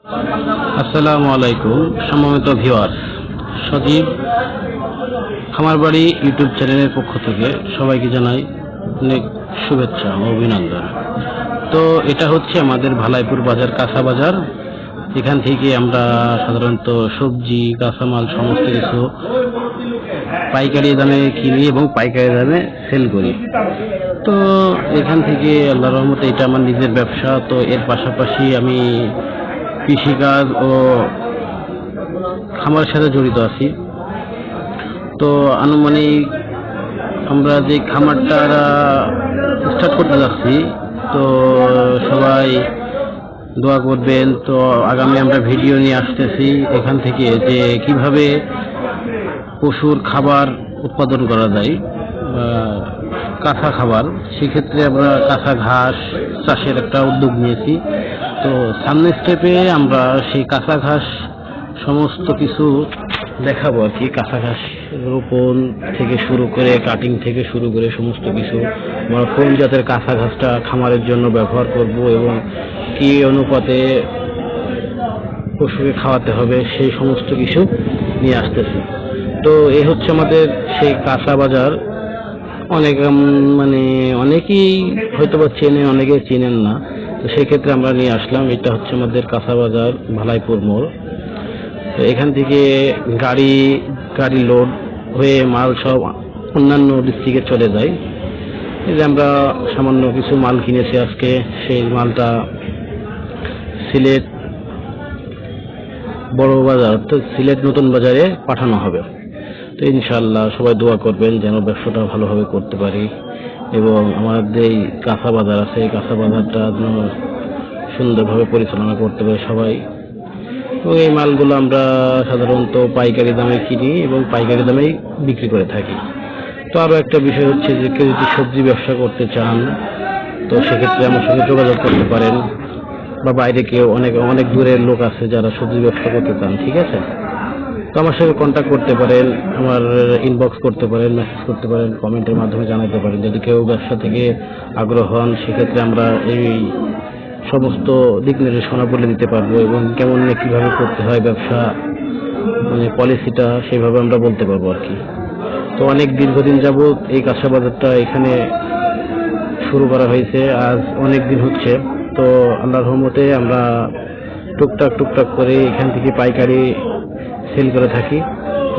আসসালামু আলাইকুম সম্মানিত ভিউয়ার্স, সজীব খামার বাড়ি ইউটিউব চ্যানেলের পক্ষ থেকে সবাইকে জানাই অনেক শুভেচ্ছা ও অভিনন্দন। তো এটা হচ্ছে আমাদের ভালাইপুর বাজার, কাঁচা বাজার। এখান থেকে আমরা সাধারণত সবজি, কাঁচামাল সমস্ত কিছু পাইকারি দামে কিনি এবং পাইকারি দামে সেল করি। তো এখান থেকে আল্লাহর রহমতে এটা আমার নিজের ব্যবসা। তো এর পাশাপাশি আমি কৃষিকাজ ও খামারের সাথে জড়িত আছি। তো আনুমানিক আমরা যে খামারটা স্টার্ট করতে যাচ্ছি, তো সবাই দোয়া করবেন। তো আগামী আমরা ভিডিও নিয়ে আসতেছি এখান থেকে যে কিভাবে পশুর খাবার উৎপাদন করা যায়, কাঁচা খাবার। সেক্ষেত্রে আমরা কাঁচা ঘাস চাষের একটা উদ্যোগ নিয়েছি। তো সামনের স্টেপে আমরা সেই কাঁচা ঘাস সমস্ত কিছু দেখাবো আর কি। কাঁচা ঘাস রোপণ থেকে শুরু করে, কাটিং থেকে শুরু করে সমস্ত কিছু আমরা কোন জাতের কাঁচা ঘাসটা খামারের জন্য ব্যবহার করব এবং কী অনুপাতে পশুকে খাওয়াতে হবে সেই সমস্ত কিছু নিয়ে আসতেছি। তো এই হচ্ছে আমাদের সেই কাঁচা বাজার। অনেকেই হয়তো বা চেনে, অনেকে চেনেন না। তো সেক্ষেত্রে আমরা নিয়ে আসলাম। এটা হচ্ছে আমাদের কাঁচা বাজার, ভালাইপুর মোড়। তো এখান থেকে গাড়ি লোড হয়ে মাল সব অন্যান্য ডিস্ট্রিক্টে চলে যায়। এই যে আমরা সামান্য কিছু মাল কিনেছি আজকে, সেই মালটা সিলেট বড় বাজার, তো সিলেট নতুন বাজারে পাঠানো হবে। তো ইনশাআল্লাহ সবাই দোয়া করবেন যেন ব্যবসাটা ভালোভাবে করতে পারি এবং আমাদের এই কাঁচা বাজার আছে, এই কাঁচা বাজারটা যেন সুন্দরভাবে পরিচালনা করতে পারে সবাই। এবং এই মালগুলো আমরা সাধারণত পাইকারি দামে কিনি এবং পাইকারি দামেই বিক্রি করে থাকি। তো আরও একটা বিষয় হচ্ছে যে কেউ যদি সবজি ব্যবসা করতে চান, তো সেক্ষেত্রে আমার সঙ্গে যোগাযোগ করতে পারেন, বা বাইরে কেউ অনেক দূরের লোক আছে যারা সবজি ব্যবসা করতে চান, ঠিক আছে? তো আমার সঙ্গে কন্ট্যাক্ট করতে পারেন, আমার ইনবক্স করতে পারেন, মেসেজ করতে পারেন, কমেন্টের মাধ্যমে জানাতে পারেন। যদি কেউ ব্যবসা থেকে আগ্রহ হন, সেক্ষেত্রে আমরা এই সমস্ত দিক নির্দেশনা বলে দিতে পারবো এবং কেমন কীভাবে করতে হয় ব্যবসা, পলিসিটা সেভাবে আমরা বলতে পারবো আর কি। তো অনেক দীর্ঘদিন যাবৎ এই কাঁচা বাজারটা এখানে শুরু করা হয়েছে, আজ অনেক দিন হচ্ছে। তো আল্লাহর রহমতে আমরা টুকটাক করে এখান থেকে পাইকারি সেল করে থাকি।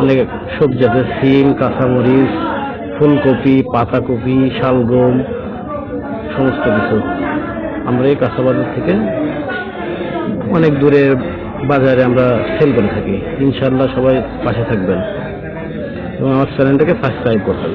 অনেক সবজি আছে, সিম, কাঁচামরিচ, ফুলকপি, পাতাকপি, শালগম, সমস্ত কিছু আমরা এই কাঁচা বাজার থেকে অনেক দূরের বাজারে আমরা সেল করে থাকি। ইনশাআল্লাহ সবাই পাশে থাকবেন এবং আমার চ্যানেলটাকে সাবস্ক্রাইব করবেন।